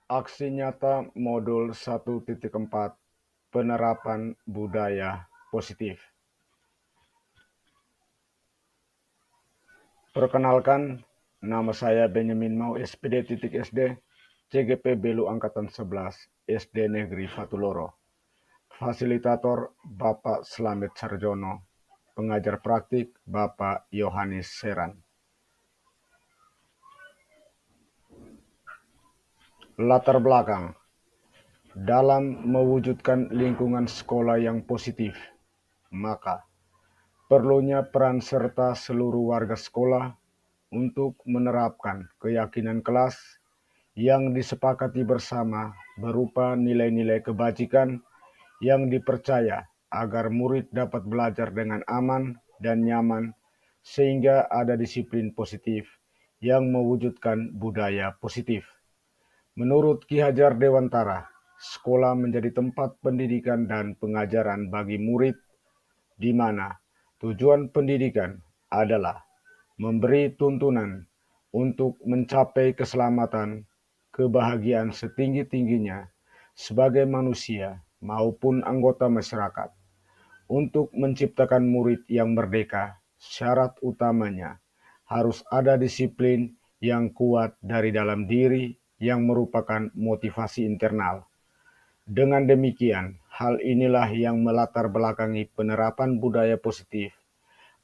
Aksi nyata modul 1.4 penerapan budaya positif. Perkenalkan, nama saya Benyamin Mau SPD.SD, CGP Belu Angkatan 11, SD Negeri Fatuloro. Fasilitator Bapak Slamet Sarjono, pengajar praktik Bapak Yohanes Seran. Latar belakang. Dalam mewujudkan lingkungan sekolah yang positif, maka perlunya peran serta seluruh warga sekolah untuk menerapkan keyakinan kelas yang disepakati bersama berupa nilai-nilai kebajikan yang dipercaya agar murid dapat belajar dengan aman dan nyaman sehingga ada disiplin positif yang mewujudkan budaya positif. Menurut Ki Hajar Dewantara, sekolah menjadi tempat pendidikan dan pengajaran bagi murid di mana tujuan pendidikan adalah memberi tuntunan untuk mencapai keselamatan, kebahagiaan setinggi-tingginya sebagai manusia maupun anggota masyarakat. Untuk menciptakan murid yang merdeka, syarat utamanya harus ada disiplin yang kuat dari dalam diri yang merupakan motivasi internal. Dengan demikian, hal inilah yang melatar belakangi penerapan budaya positif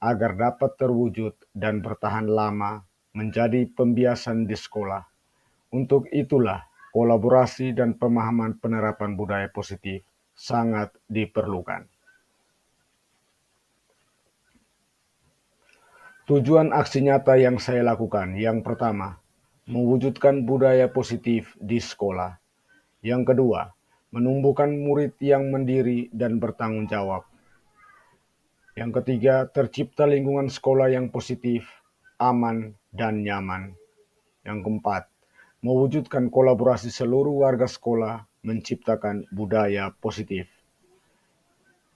agar dapat terwujud dan bertahan lama menjadi pembiasan di sekolah. Untuk itulah, kolaborasi dan pemahaman penerapan budaya positif sangat diperlukan. Tujuan aksi nyata yang saya lakukan, yang pertama, mewujudkan budaya positif di sekolah. Yang kedua, menumbuhkan murid yang mandiri dan bertanggung jawab. Yang ketiga, tercipta lingkungan sekolah yang positif, aman, dan nyaman. Yang keempat, mewujudkan kolaborasi seluruh warga sekolah menciptakan budaya positif.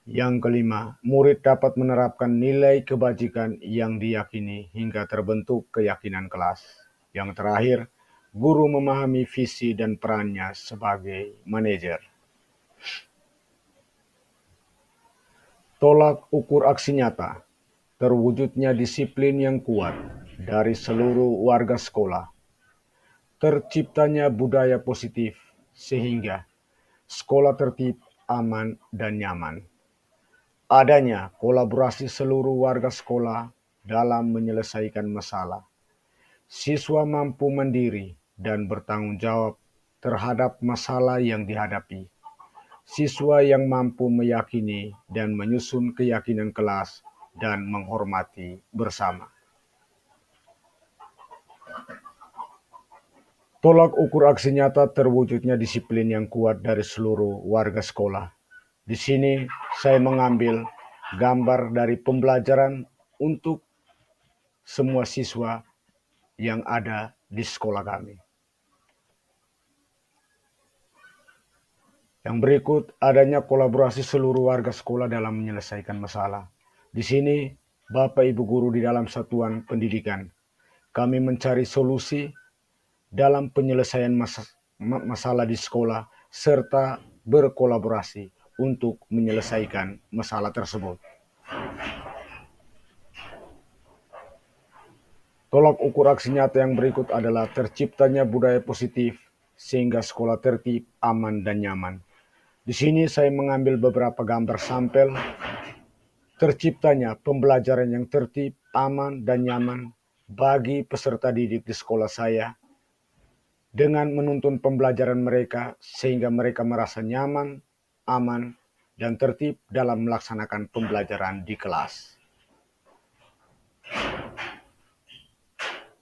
Yang kelima, murid dapat menerapkan nilai kebajikan yang diyakini hingga terbentuk keyakinan kelas. Yang terakhir, guru memahami visi dan perannya sebagai manajer. Tolak ukur aksi nyata, terwujudnya disiplin yang kuat dari seluruh warga sekolah. Terciptanya budaya positif sehingga sekolah tertib, aman, dan nyaman. Adanya kolaborasi seluruh warga sekolah dalam menyelesaikan masalah. Siswa mampu mandiri dan bertanggung jawab terhadap masalah yang dihadapi. Siswa yang mampu meyakini dan menyusun keyakinan kelas dan menghormati bersama. Tolak ukur aksi nyata terwujudnya disiplin yang kuat dari seluruh warga sekolah. Di sini saya mengambil gambar dari pembelajaran untuk semua siswa yang ada di sekolah kami. Yang berikut adanya kolaborasi seluruh warga sekolah dalam menyelesaikan masalah. Di sini Bapak Ibu guru di dalam satuan pendidikan, kami mencari solusi dalam penyelesaian masalah di sekolah serta berkolaborasi untuk menyelesaikan masalah tersebut. Tolak ukur aksi nyata yang berikut adalah terciptanya budaya positif sehingga sekolah tertib, aman, dan nyaman. Di sini saya mengambil beberapa gambar sampel terciptanya pembelajaran yang tertib, aman, dan nyaman bagi peserta didik di sekolah saya dengan menuntun pembelajaran mereka sehingga mereka merasa nyaman, aman, dan tertib dalam melaksanakan pembelajaran di kelas.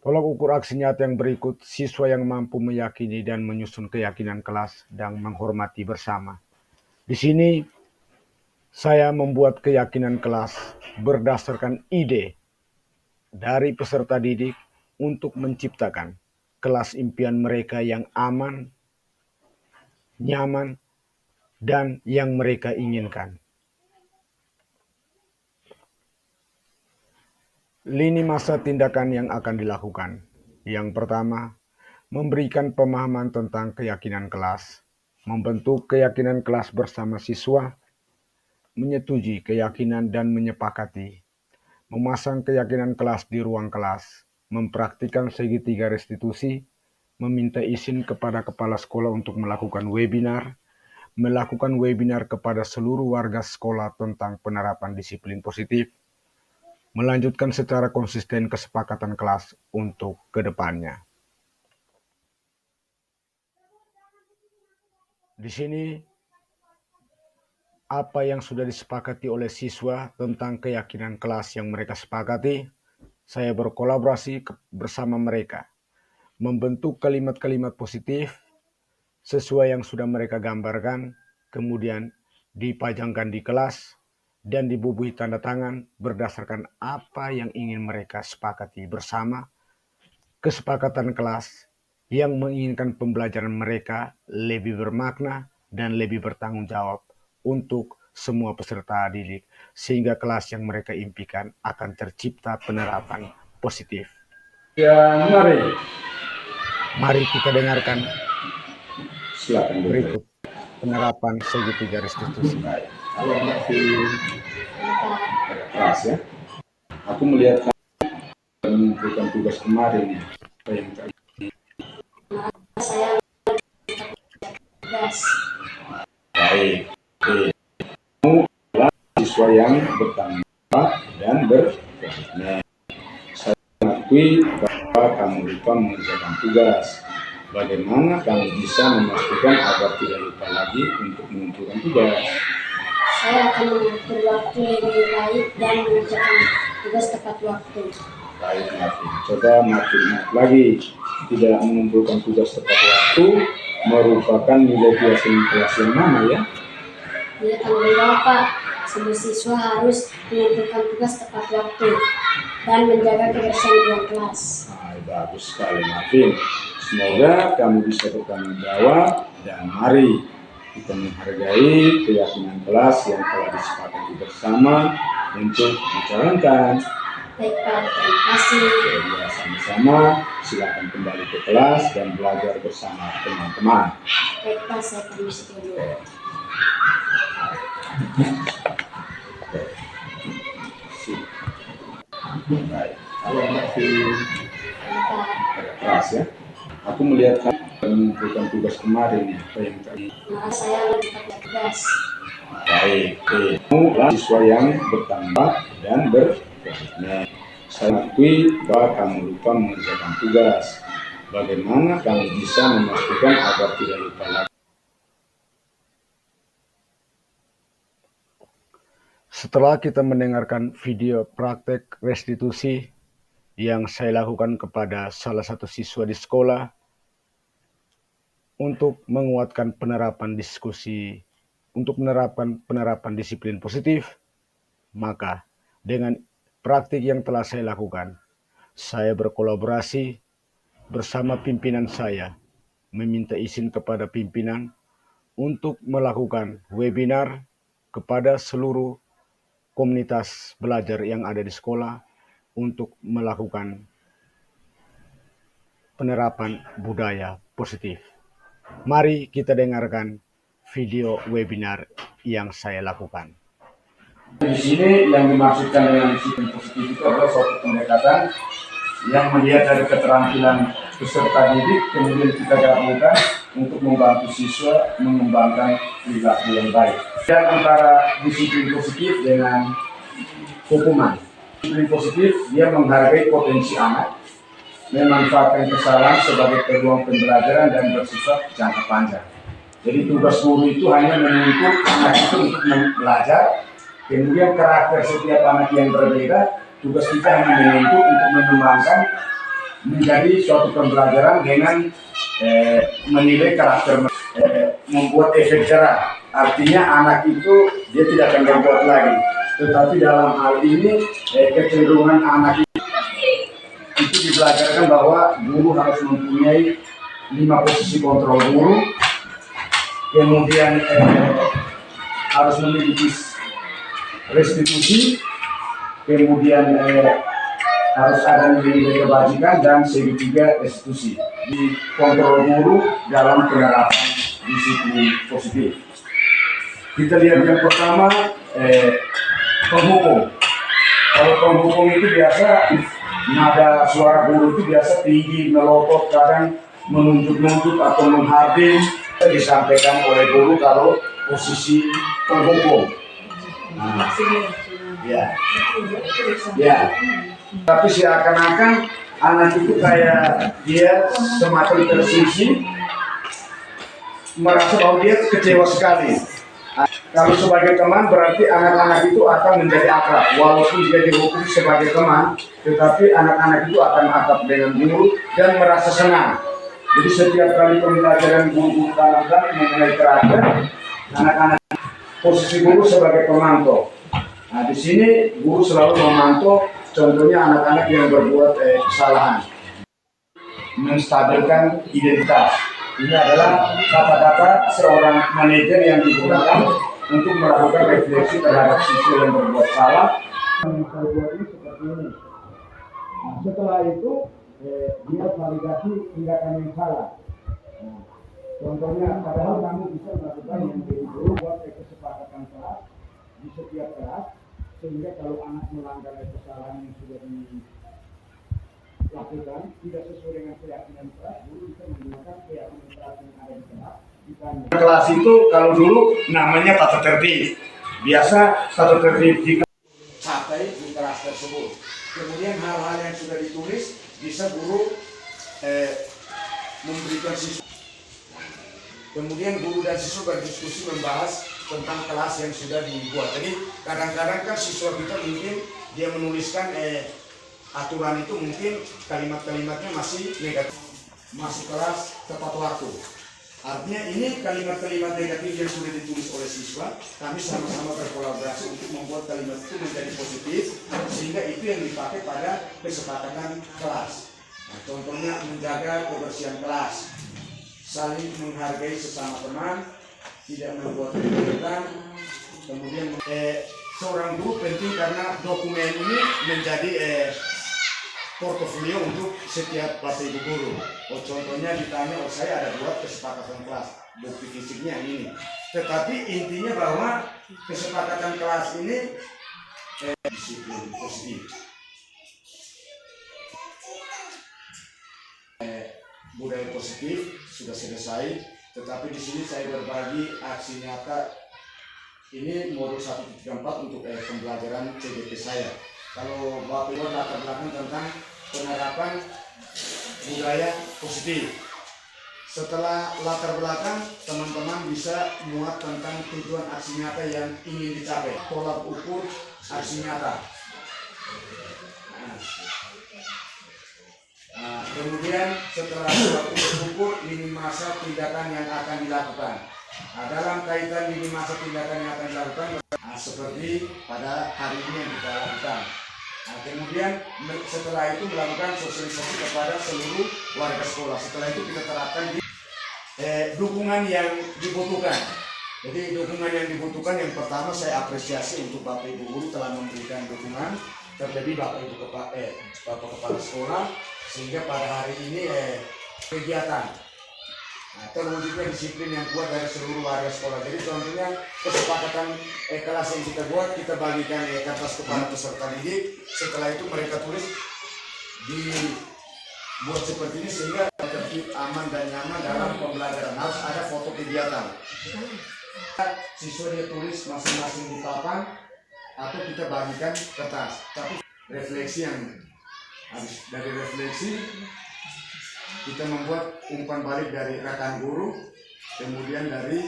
Tolak ukur aksi nyata yang berikut, siswa yang mampu meyakini dan menyusun keyakinan kelas dan menghormati bersama. Di sini saya membuat keyakinan kelas berdasarkan ide dari peserta didik untuk menciptakan kelas impian mereka yang aman, nyaman, dan yang mereka inginkan. Lini masa tindakan yang akan dilakukan. Yang pertama, memberikan pemahaman tentang keyakinan kelas, membentuk keyakinan kelas bersama siswa, menyetujui keyakinan dan menyepakati, memasang keyakinan kelas di ruang kelas, mempraktikkan segitiga restitusi, meminta izin kepada kepala sekolah untuk melakukan webinar kepada seluruh warga sekolah tentang penerapan disiplin positif, melanjutkan secara konsisten kesepakatan kelas untuk kedepannya. Di sini, apa yang sudah disepakati oleh siswa tentang keyakinan kelas yang mereka sepakati, saya berkolaborasi bersama mereka, membentuk kalimat-kalimat positif sesuai yang sudah mereka gambarkan, kemudian dipajangkan di kelas dan dibubuhi tanda tangan berdasarkan apa yang ingin mereka sepakati bersama. Kesepakatan kelas yang menginginkan pembelajaran mereka lebih bermakna dan lebih bertanggung jawab untuk semua peserta didik, sehingga kelas yang mereka impikan akan tercipta penerapan positif. Ya, Mari kita dengarkan silakan berikut penerapan segitiga restitusi. Kalau masih keras ya, aku melihat menentukan tugas kemarin ya, apa yang saya tugas. baik. Kamu adalah siswa yang bertanggung jawab dan berkomitmen. Saya mengakui bahwa kamu lupa mengerjakan tugas. Bagaimana kamu bisa memastikan agar tidak lupa lagi untuk mengumpulkan tugas? Saya akan mengatur waktu lebih baik dan mengerjakan tugas tepat waktu. Baik, Martin. Coba Martin lagi. Tidak mengumpulkan tugas tepat waktu merupakan nilai keyakinan kelas yang mana ya? Dia tanggung jawab, Pak. Semua siswa harus mengumpulkan tugas tepat waktu dan menjaga kebersihan ruang kelas. Bagus sekali, Martin. Semoga kamu bisa bertanggung jawab dan mari kita menghargai keyakinan kelas yang telah disepakati bersama untuk dijalankan. Baik, Pak. Terima kasih. Ya, sama-sama. Silakan kembali ke kelas dan belajar bersama teman-teman. Baik, Pak. Saya permisi dulu. Baik. Kalau masih keras ya, aku melihat kamu menentukan tugas kemarin ya, apa yang tadi. Saya lagi pakai tugas. Baik, kamu adalah siswa yang bertambah dan berkomitmen. Saya akui bahwa kamu lupa mengerjakan tugas. Bagaimana kamu bisa memastikan agar tidak lupa lagi? Setelah kita mendengarkan video praktek restitusi yang saya lakukan kepada salah satu siswa di sekolah untuk menguatkan penerapan penerapan disiplin positif, maka dengan praktik yang telah saya lakukan, saya berkolaborasi bersama pimpinan saya, meminta izin kepada pimpinan untuk melakukan webinar kepada seluruh komunitas belajar yang ada di sekolah untuk melakukan penerapan budaya positif. Mari kita dengarkan video webinar yang saya lakukan. Di sini yang dimaksudkan dengan disiplin positif itu adalah suatu pendekatan yang melihat dari keterampilan peserta didik, kemudian kita gabungkan untuk membantu siswa mengembangkan perilaku yang baik. Dan antara disiplin positif dengan hukuman. Disiplin positif, dia menghargai potensi anak, memanfaatkan kesalahan sebagai peluang pembelajaran dan bersifat jangka panjang. Jadi tugas guru itu hanya menuntut anak itu untuk belajar, kemudian karakter setiap anak yang berbeda, tugas kita hanya menuntut untuk mengembangkan menjadi suatu pembelajaran dengan menilai karakter, membuat efek jerah. Artinya anak itu dia tidak akan berbuat lagi. Tetapi dalam hal ini kecenderungan anak itu dibelajarkan bahwa guru harus mempunyai 5 posisi kontrol guru, kemudian harus memiliki restitusi, kemudian harus ada nilai kebajikan dan segitiga restitusi di kontrol guru dalam penerapan disiplin positif. Kita lihat yang pertama, penghukum. Kalau penghukum itu biasa nada suara guru itu biasa tinggi, melotot, kadang menunjuk-nunjuk atau mengharding. Disampaikan oleh guru kalau posisi penghukum. Nah, ya. Tapi seakan-akan anak itu kayak dia semacam tersisih, merasa bahwa dia kecewa sekali. Kalau sebagai teman berarti anak-anak itu akan menjadi akrab, walaupun dia dihukum sebagai teman, tetapi anak-anak itu akan akrab dengan guru dan merasa senang. Jadi setiap kali pembelajaran guru tanamkan mengenai karakter, anak-anak posisi guru sebagai pemantau. Nah, di sini guru selalu memantau, contohnya anak-anak yang berbuat kesalahan, menstabilkan identitas. Ini adalah kata-kata seorang manajer yang digunakan untuk melakukan refleksi terhadap siswa yang berbuat salah. Yang saya buat ini seperti ini. Nah, setelah itu dia validasi tindakan yang salah. Nah, contohnya, padahal kamu bisa melakukan yang dulu buat kesepakatan kelas di setiap kelas, sehingga kalau anak melanggar kesalahan yang sudah dilakukan tidak sesuai dengan keyakinan kelas, guru bisa menggunakan keyakinan kelas yang ada di kelas. Kelas itu kalau dulu namanya tata tertib. Biasa tata tertib jika sampai di kelas tersebut. Kemudian hal-hal yang sudah ditulis bisa guru memberikan siswa. Kemudian guru dan siswa berdiskusi membahas tentang kelas yang sudah dibuat. Jadi kadang-kadang kan siswa kita mungkin dia menuliskan aturan itu mungkin kalimat-kalimatnya masih negatif. Masuk kelas tepat waktu. Artinya ini kalimat-kalimat negatif yang sudah ditulis oleh siswa, kami sama-sama berkolaborasi untuk membuat kalimat itu menjadi positif, sehingga itu yang dipakai pada kesepakatan kelas. Nah, contohnya menjaga kebersihan kelas, saling menghargai sesama teman, tidak membuat keributan. Kemudian seorang guru penting karena dokumen ini menjadi portofolio untuk setiap bapak ibu guru. Contohnya ditanya, saya ada buat kesepakatan kelas, bukti fisiknya ini. Tetapi intinya bahwa kesepakatan kelas ini disiplin positif. Budaya positif sudah selesai, tetapi di sini saya berbagi aksi nyata ini modul 1.4 untuk pembelajaran CGP saya. Kalau Bapak Ibu latar belakang tentang penerapan budaya positif. Setelah latar belakang, teman-teman bisa muat tentang tujuan aksi nyata yang ingin dicapai. Tolak ukur aksi nyata. Kemudian setelah tolak ukur lini masa tindakan yang akan dilakukan. Dalam kaitan lini masa tindakan yang akan dilakukan, seperti pada hari ini yang kita lakukan. Kemudian setelah itu melakukan sosialisasi kepada seluruh warga sekolah. Setelah itu kita terapkan di dukungan yang dibutuhkan. Jadi dukungan yang dibutuhkan yang pertama saya apresiasi untuk Bapak Ibu guru telah memberikan dukungan, terlebih Bapak Ibu Bapak Kepala Sekolah, sehingga pada hari ini kegiatan terwujudnya disiplin yang kuat dari seluruh warga sekolah. Jadi contohnya kesepakatan kelas yang kita buat, kita bagikan kertas kepada peserta didik. Setelah itu mereka tulis dibuat seperti ini sehingga tertib, aman dan nyaman dalam pembelajaran. Harus ada foto kegiatan. Siswa dia tulis masing-masing di papan atau kita bagikan kertas. Tapi refleksi yang habis dari refleksi kita membuat umpan balik dari rekan guru, kemudian dari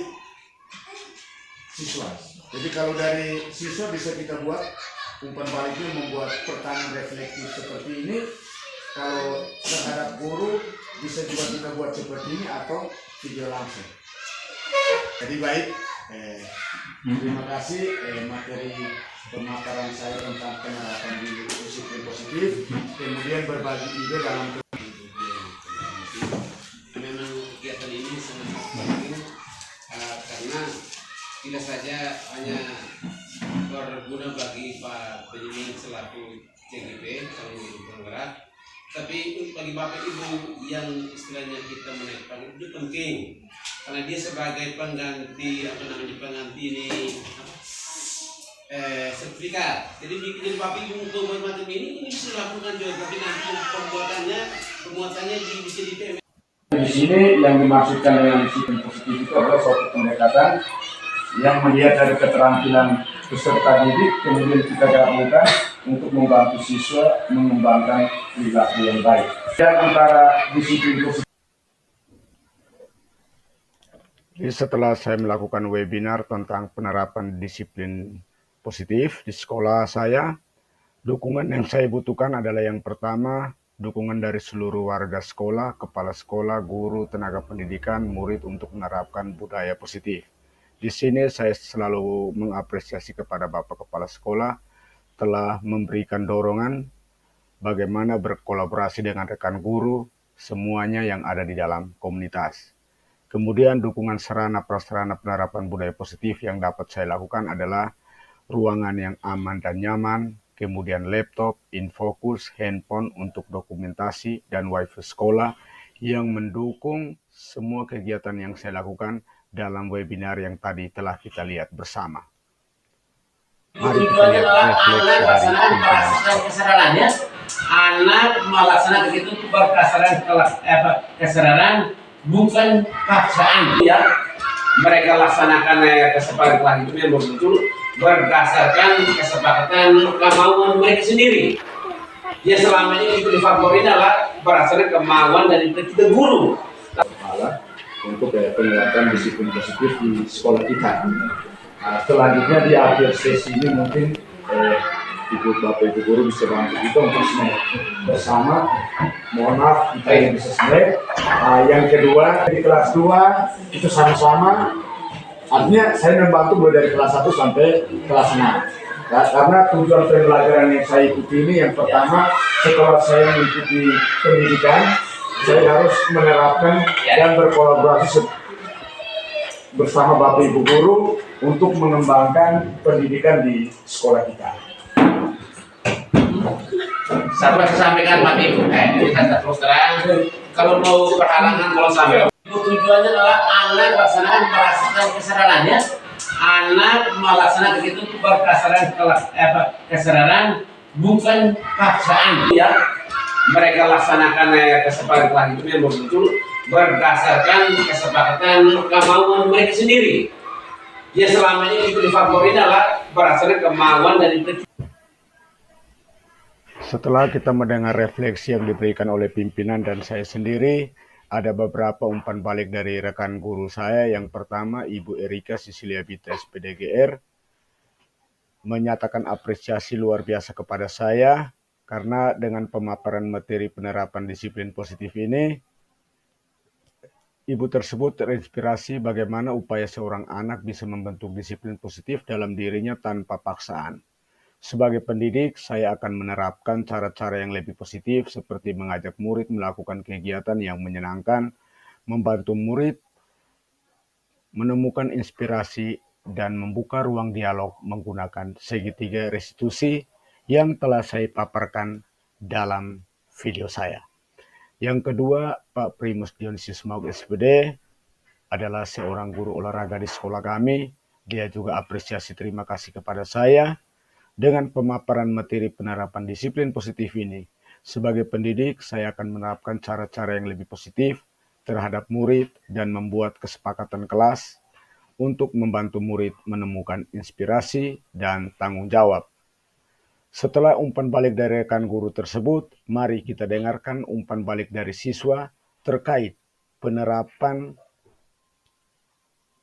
siswa. Jadi kalau dari siswa bisa kita buat umpan baliknya membuat pertanyaan reflektif seperti ini. Kalau terhadap guru bisa juga kita buat seperti ini atau video langsung. Jadi baik, terima kasih materi pemaparan saya tentang penerapan disiplin positif, kemudian berbagi ide dalam kegiatan ini sangat penting karena tidak saja hanya berguna bagi Pak Benyamin selaku CGP calon guru penggerak. Tapi bagi Bapak Ibu yang istilahnya kita menaikkan itu penting karena dia sebagai pengganti ini sertifikat. Jadi Bapak Ibu untuk macam ini bisa dilakukan juga, tapi nanti pembuatannya bisa di PM. Di sini yang dimaksudkan dengan disiplin positif itu adalah suatu pendekatan yang melihat dari keterampilan peserta didik, kemudian kita gabungkan untuk membantu siswa mengembangkan perilaku yang baik. Dan antara disiplin positif. Jadi setelah saya melakukan webinar tentang penerapan disiplin positif di sekolah saya, dukungan yang saya butuhkan adalah yang pertama, dukungan dari seluruh warga sekolah, kepala sekolah, guru, tenaga pendidikan, murid untuk menerapkan budaya positif. Di sini saya selalu mengapresiasi kepada Bapak Kepala Sekolah telah memberikan dorongan bagaimana berkolaborasi dengan rekan guru, semuanya yang ada di dalam komunitas. Kemudian dukungan sarana prasarana penerapan budaya positif yang dapat saya lakukan adalah ruangan yang aman dan nyaman, kemudian laptop, infocus, handphone untuk dokumentasi, dan wifi sekolah yang mendukung semua kegiatan yang saya lakukan dalam webinar yang tadi telah kita lihat bersama. Mari kita lihat refleksi dari pimpinan. Kesadarannya, anak melaksanakan itu kesadaran bukan paksaan. Ya, mereka laksanakan kesepakatan itu memang betul berdasarkan kesepakatan kemauan mereka sendiri. Ya selama ini itu difavorin adalah berdasarkan kemauan dari kita guru. Untuk penerapan disiplin positif di sekolah kita. Selanjutnya di akhir sesi ini mungkin Ibu Bapak Ibu Guru bisa bantu kita untuk snack bersama. Mohon maaf kita yang bisa snack. Yang kedua di kelas 2 itu sama-sama. Artinya saya membantu mulai dari kelas 1 sampai kelas 6. Karena tujuan pembelajaran yang saya ikuti ini yang pertama setelah saya mengikuti pendidikan, saya harus menerapkan dan berkolaborasi bersama Bapak Ibu Guru untuk mengembangkan pendidikan di sekolah kita. Saya sampaikan Pak Ibu, kita terus terang. Kalau mau berhalangan, kalau sampai tujuannya adalah anak merasakan kesadarannya, anak melaksanakan itu berdasarkan kesadaran bukan paksaan. Ya, mereka laksanakan kesepakatan itu memang betul berdasarkan kesepakatan kemauan mereka sendiri. Ya selama ini itu difavorin adalah berdasarkan kemauan dari Setelah kita mendengar refleksi yang diberikan oleh pimpinan dan saya sendiri, ada beberapa umpan balik dari rekan guru saya. Yang pertama, Ibu Erika Sisilia Bita SPDGR menyatakan apresiasi luar biasa kepada saya karena dengan pemaparan materi penerapan disiplin positif ini, Ibu tersebut terinspirasi bagaimana upaya seorang anak bisa membentuk disiplin positif dalam dirinya tanpa paksaan. Sebagai pendidik, saya akan menerapkan cara-cara yang lebih positif seperti mengajak murid melakukan kegiatan yang menyenangkan, membantu murid menemukan inspirasi, dan membuka ruang dialog menggunakan segitiga restitusi yang telah saya paparkan dalam video saya. Yang kedua, Pak Primus Dionisius Mauk SPD adalah seorang guru olahraga di sekolah kami. Dia juga apresiasi terima kasih kepada saya dengan pemaparan materi penerapan disiplin positif ini. Sebagai pendidik, saya akan menerapkan cara-cara yang lebih positif terhadap murid dan membuat kesepakatan kelas untuk membantu murid menemukan inspirasi dan tanggung jawab. Setelah umpan balik dari rekan guru tersebut, mari kita dengarkan umpan balik dari siswa terkait penerapan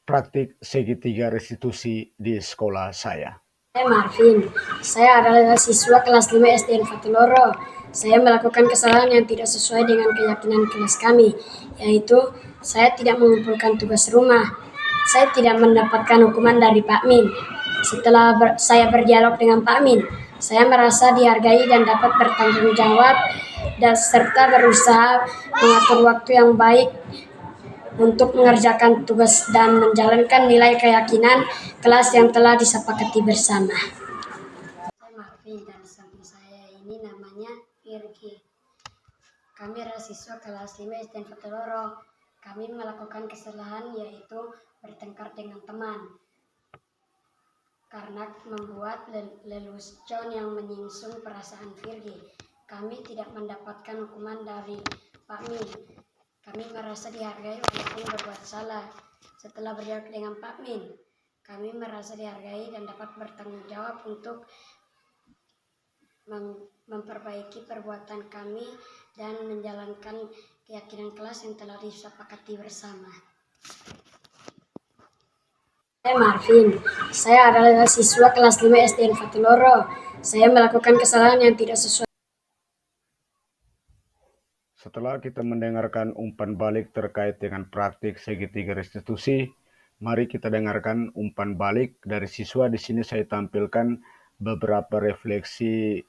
praktik segitiga restitusi di sekolah saya. Saya Marvin, saya adalah siswa kelas 5 SDN Fatuloro. Saya melakukan kesalahan yang tidak sesuai dengan keyakinan kelas kami, yaitu saya tidak mengumpulkan tugas rumah. Saya tidak mendapatkan hukuman dari Pak Min. Setelah saya berdialog dengan Pak Min, saya merasa dihargai dan dapat bertanggung jawab dan serta berusaha mengatur waktu yang baik untuk mengerjakan tugas dan menjalankan nilai keyakinan kelas yang telah disepakati bersama. Kami adalah siswa kelas 5 SDN Fatuloro. Kami melakukan kesalahan yaitu bertengkar dengan teman karena membuat lelucon yang menyingsung perasaan Virgi. Kami tidak mendapatkan hukuman dari Pak Min. Kami merasa dihargai walaupun berbuat salah. Setelah berdialog dengan Pak Min, kami merasa dihargai dan dapat bertanggung jawab untuk memperbaiki perbuatan kami dan menjalankan keyakinan kelas yang telah disepakati bersama. Saya Marvin. Saya adalah siswa kelas 5 SDN Fatuloro. Saya melakukan kesalahan yang tidak sesuai. Setelah kita mendengarkan umpan balik terkait dengan praktik segitiga restitusi, mari kita dengarkan umpan balik dari siswa. Di sini saya tampilkan beberapa refleksi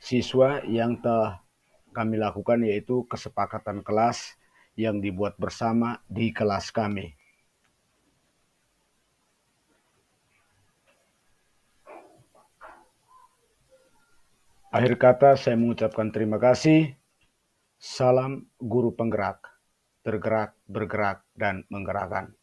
siswa yang telah kami lakukan, yaitu kesepakatan kelas yang dibuat bersama di kelas kami. Akhir kata saya mengucapkan terima kasih. Salam guru penggerak, tergerak, bergerak, dan menggerakkan.